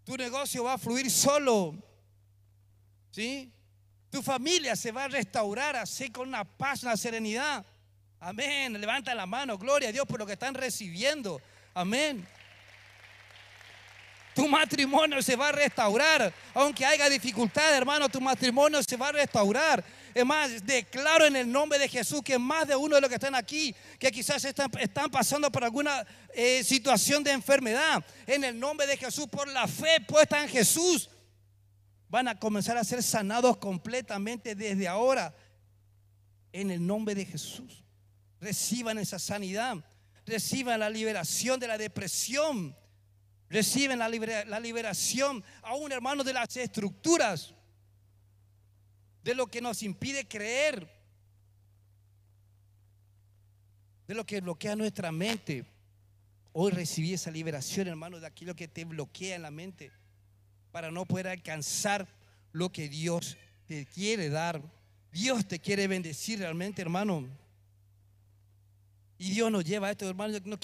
Speaker 1: Tu negocio va a fluir solo. ¿Sí? Tu familia se va a restaurar así, con una paz, una serenidad. Amén. Levanta la mano, gloria a Dios por lo que están recibiendo. Amén. Tu matrimonio se va a restaurar. Aunque haya dificultad, hermano, tu matrimonio se va a restaurar. Es más, declaro en el nombre de Jesús que más de uno de los que están aquí, que quizás están pasando por alguna situación de enfermedad, en el nombre de Jesús, por la fe puesta en Jesús, van a comenzar a ser sanados completamente desde ahora. En el nombre de Jesús. Reciban esa sanidad. Reciban la liberación de la depresión. Reciben la liberación, aún, hermanos, de las estructuras, de lo que nos impide creer, de lo que bloquea nuestra mente. Hoy recibí esa liberación, hermano, de aquello que te bloquea en la mente, para no poder alcanzar lo que Dios te quiere dar. Dios te quiere bendecir realmente, hermano. Y Dios nos lleva a esto, hermano. No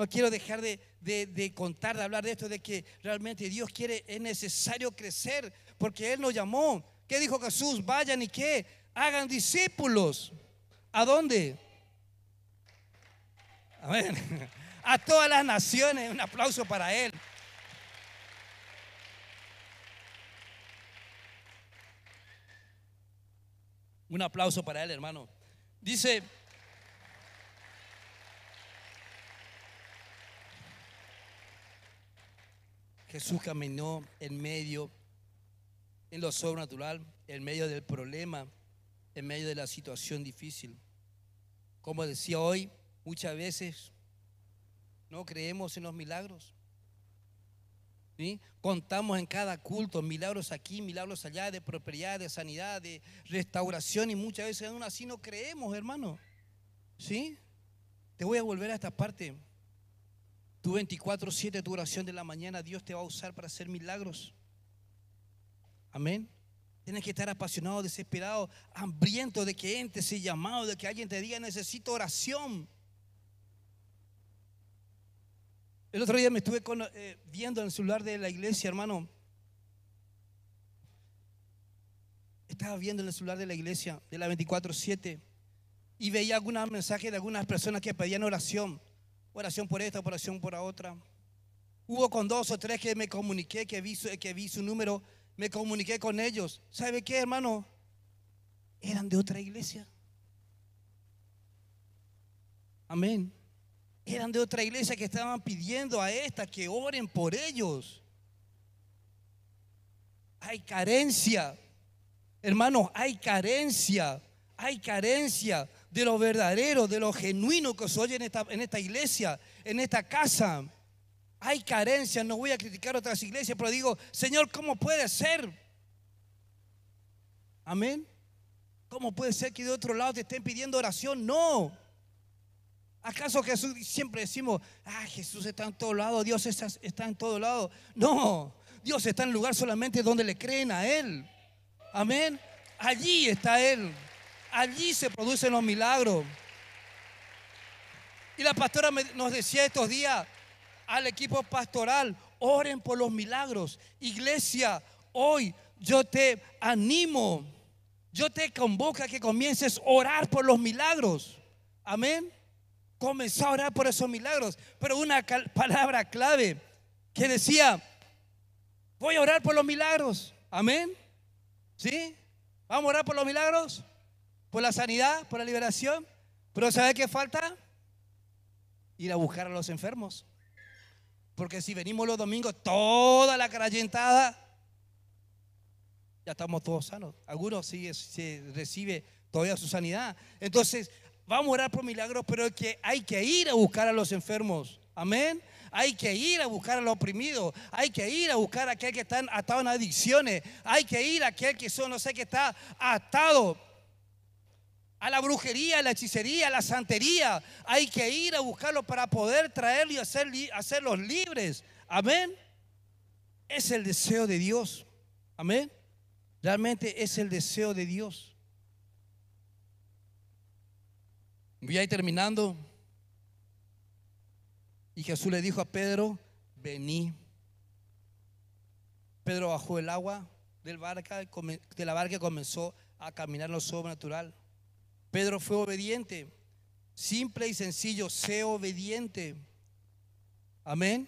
Speaker 1: quiero dejar de contar, de hablar de esto, de que realmente Dios quiere, es necesario crecer, porque Él nos llamó. ¿Qué dijo Jesús? Vayan y ¿qué? Hagan discípulos. ¿A dónde? Amén. A todas las naciones. Un aplauso para Él. Un aplauso para Él, hermano. Dice: Jesús caminó en lo sobrenatural, en medio del problema, en medio de la situación difícil. Como decía hoy, muchas veces no creemos en los milagros, ¿sí? Contamos en cada culto milagros aquí, milagros allá, de prosperidad, de sanidad, de restauración, y muchas veces aún así no creemos, hermano. ¿Sí? Te voy a volver a esta parte. Tu 24/7, tu oración de la mañana, Dios te va a usar para hacer milagros. Amén. Tienes que estar apasionado, desesperado, hambriento de que entre ese llamado, de que alguien te diga: necesito oración. El otro día me estuve viendo en el celular de la iglesia, hermano. Estaba viendo en el celular de la iglesia, de la 24/7, y veía algunos mensajes de algunas personas que pedían oración. Oración por esta, oración por la otra. Hubo con 2 o 3 que me comuniqué, que vi su número, me comuniqué con ellos. ¿Sabe qué, hermano? Eran de otra iglesia. Amén. Eran de otra iglesia que estaban pidiendo a esta que oren por ellos. Hay carencia, hermanos, hay carencia de lo verdadero, de lo genuino que se oye en esta iglesia, en esta casa. Hay carencia. No voy a criticar otras iglesias, pero digo: Señor, ¿cómo puede ser? Amén. ¿Cómo puede ser que de otro lado te estén pidiendo oración? No. ¿Acaso Jesús, siempre decimos: Jesús está en todo lado, Dios está en todo lado? No, Dios está en el lugar solamente donde le creen a Él. Amén. Allí está Él. Allí se producen los milagros. Y la pastora nos decía estos días al equipo pastoral: oren por los milagros. Iglesia, hoy yo te animo, yo te convoco a que comiences a orar por los milagros. Amén. Comenzó a orar por esos milagros. Pero una palabra clave que decía: voy a orar por los milagros. Amén. ¿Sí? Vamos a orar por los milagros, por la sanidad, por la liberación. Pero ¿sabe qué falta? Ir a buscar a los enfermos. Porque si venimos los domingos toda la crayentada, ya estamos todos sanos. Algunos sí se recibe todavía su sanidad. Entonces vamos a orar por milagros, pero que hay que ir a buscar a los enfermos. Amén. Hay que ir a buscar a los oprimidos. Hay que ir a buscar a aquel que está atado en adicciones. Hay que ir a aquel que que está atado a la brujería, a la hechicería, a la santería. Hay que ir a buscarlo para poder traerlo y hacerlos libres. Amén. Es el deseo de Dios. Amén. Realmente es el deseo de Dios. Voy a ir terminando. Y Jesús le dijo a Pedro: vení. Pedro bajó el agua de la barca y comenzó a caminar en lo sobrenatural. Pedro fue obediente. Simple y sencillo: sé obediente. Amén.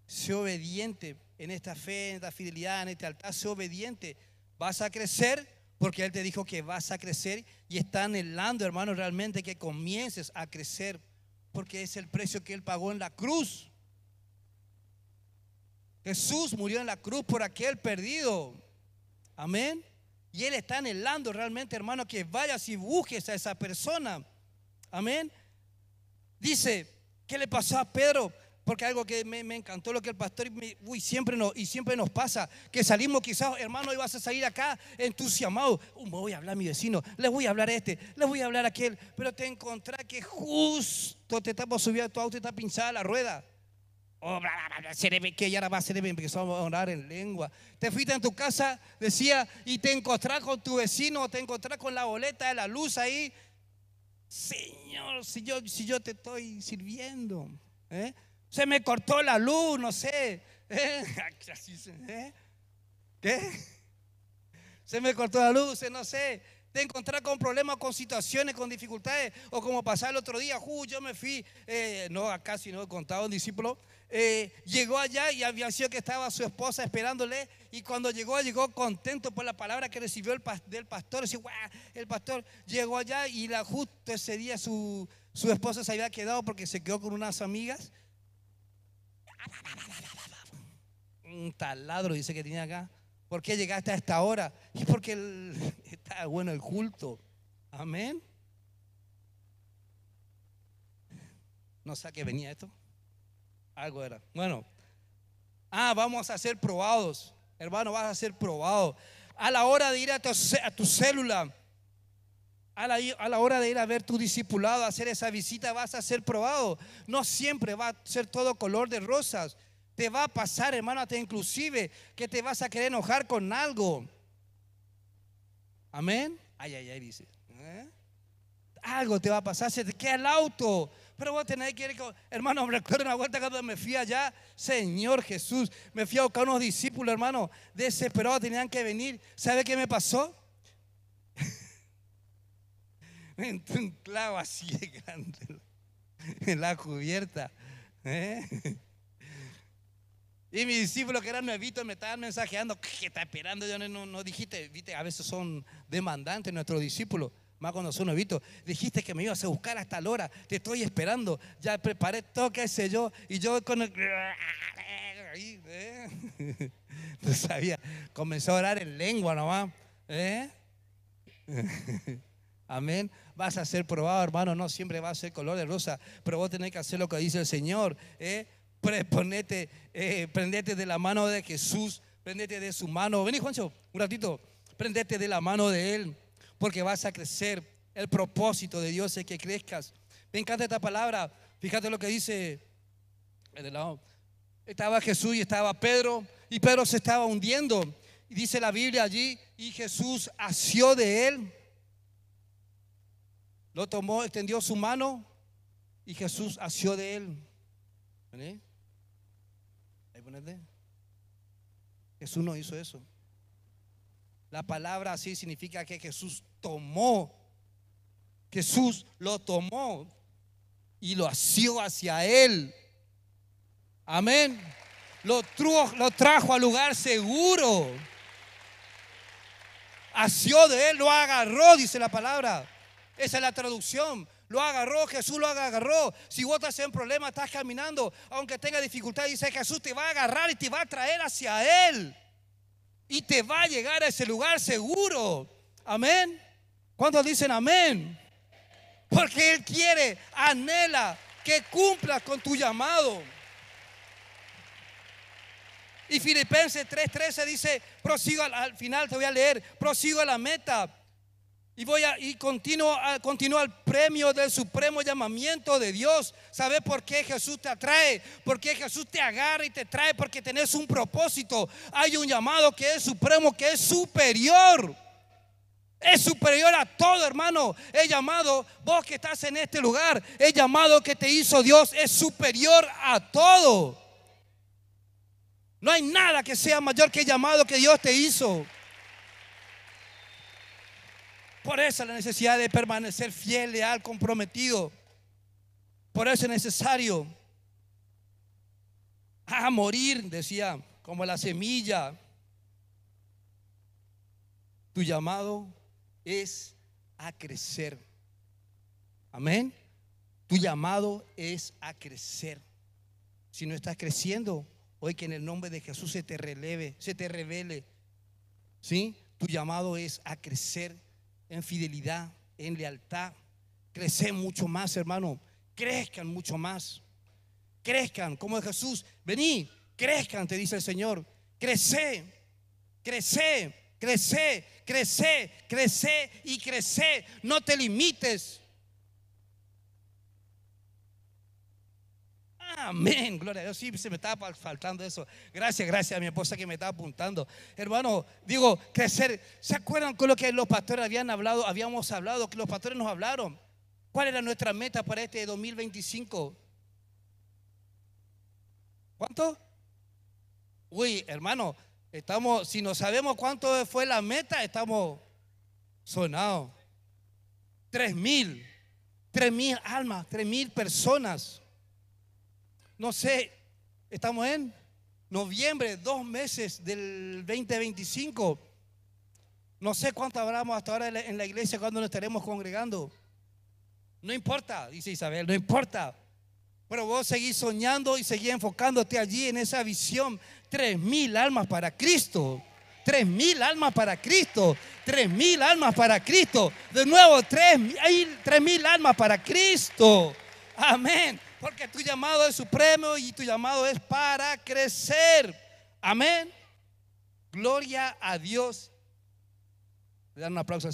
Speaker 1: Sé obediente en esta fe, en esta fidelidad, en este altar. Sé obediente. Vas a crecer porque Él te dijo que vas a crecer, y está anhelando, hermano, realmente que comiences a crecer, porque es el precio que Él pagó en la cruz. Jesús murió en la cruz por aquel perdido. Amén. Y Él está anhelando realmente, hermano, que vayas y busques a esa persona. Amén. Dice: ¿qué le pasó a Pedro? Porque algo que me encantó lo que el pastor siempre nos pasa, que salimos quizás, hermano, y vas a salir acá entusiasmado. Me voy a hablar a mi vecino, les voy a hablar a este, les voy a hablar a aquel, pero te encontrás que justo te está por subir a tu auto y está pinchada la rueda. Que ya va a ser, empezó a orar en lengua. Te fuiste en tu casa, decía, y te encontrás con tu vecino, te encontrás con la boleta de la luz ahí. Señor, si yo te estoy sirviendo, se me cortó la luz, no sé, ¿qué? se me cortó la luz, no sé, de encontrar con problemas, con situaciones, con dificultades, o como pasaba el otro día, yo me fui, no acá, sino contaba un discípulo, llegó allá y había sido que estaba su esposa esperándole, y cuando llegó contento por la palabra que recibió del pastor. Decía, guau, el pastor llegó allá y justo ese día su esposa se había quedado porque se quedó con unas amigas. Un taladro dice que tenía acá. ¿Por qué llegaste a esta hora? Y porque está bueno el culto. Amén. No sé a qué venía esto. Algo era. Bueno. Vamos a ser probados. Hermano, vas a ser probado. A la hora de ir a tu célula, a la hora de ir a ver tu discipulado, a hacer esa visita, vas a ser probado. No siempre va a ser todo color de rosas. Te va a pasar, hermano, hasta inclusive que te vas a querer enojar con algo. Amén. Ay, dice. Algo te va a pasar, se te queda el auto. Pero vos tenés que ir, hermano, me recuerdo una vuelta cuando me fui allá, Señor Jesús, me fui a buscar unos discípulos, hermano, desesperados, tenían que venir. ¿Sabe qué me pasó? Me entró un clavo así de grande en la cubierta. Y mis discípulos que eran nuevitos me estaban mensajeando. ¿Qué está esperando? Yo no dijiste, viste, a veces son demandantes nuestros discípulos. Más cuando son novitos, dijiste que me ibas a buscar hasta la hora, te estoy esperando, ya preparé todo, qué sé yo, y yo con el no sabía, comenzó a orar en lengua nomás, amén. Vas a ser probado, hermano, no siempre va a ser color de rosa, pero vos tenés que hacer lo que dice el Señor, prendete de la mano de Jesús, prendete de su mano. Vení, Juancho, un ratito, prendete de la mano de Él, porque vas a crecer. El propósito de Dios es que crezcas. Me encanta esta palabra. Fíjate lo que dice. Estaba Jesús y estaba Pedro, y Pedro se estaba hundiendo. Y dice la Biblia allí, y Jesús asió de él, lo tomó, extendió su mano, y Jesús asió de él. ¿Vení? Ahí ponete. Jesús no hizo eso. La palabra así significa que Jesús tomó. Jesús lo tomó y lo asió hacia él. Amén. Lo trajo al lugar seguro. Asió de él, lo agarró, dice la palabra. Esa es la traducción. Lo agarró, Jesús lo agarró. Si vos estás en problema, estás caminando, aunque tenga dificultad, dice Jesús te va a agarrar y te va a traer hacia él. Y te va a llegar a ese lugar seguro. Amén. ¿Cuántos dicen amén? Porque Él quiere, anhela que cumplas con tu llamado. Y Filipenses 3:13 dice, prosigo al final, te voy a leer, prosigo a la meta. Y continúo al premio del supremo llamamiento de Dios. ¿Sabes por qué Jesús te atrae? Porque Jesús te agarra y te trae porque tenés un propósito. Hay un llamado que es supremo, que es superior. Es superior a todo, hermano. El llamado, vos que estás en este lugar, el llamado que te hizo Dios es superior a todo. No hay nada que sea mayor que el llamado que Dios te hizo. Por eso la necesidad de permanecer fiel, leal, comprometido. Por eso es necesario morir, decía, como la semilla. Tu llamado es a crecer. Amén. Tu llamado es a crecer. Si no estás creciendo, hoy que en el nombre de Jesús se te revele. ¿Sí? Tu llamado es a crecer en fidelidad, en lealtad. Crecer mucho más, hermano. Crezcan mucho más. Crezcan como Jesús. Vení, crezcan, te dice el Señor. Crece, crece, crece, crece, crece y crece. No te limites. Amén, gloria a Dios. Sí, se me estaba faltando eso. Gracias a mi esposa que me estaba apuntando. Hermano, digo, crecer. ¿Se acuerdan con lo que los pastores habíamos hablado, que los pastores nos hablaron? ¿Cuál era nuestra meta para este 2025? ¿Cuánto? Uy, hermano, Estamos, si no sabemos cuánto fue la meta, estamos sonados. 3,000 almas, 3,000 personas. No sé, estamos en noviembre, 2 meses del 2025. No sé cuánto hablamos hasta ahora en la iglesia cuando nos estaremos congregando. No importa, dice Isabel, no importa. Pero vos seguís soñando y seguís enfocándote allí en esa visión. 3,000 almas para Cristo. 3,000 almas para Cristo. 3,000 almas para Cristo. De nuevo, 3,000 almas para Cristo. Amén. Porque tu llamado es supremo y tu llamado es para crecer. Amén. Gloria a Dios. Le dan un aplauso.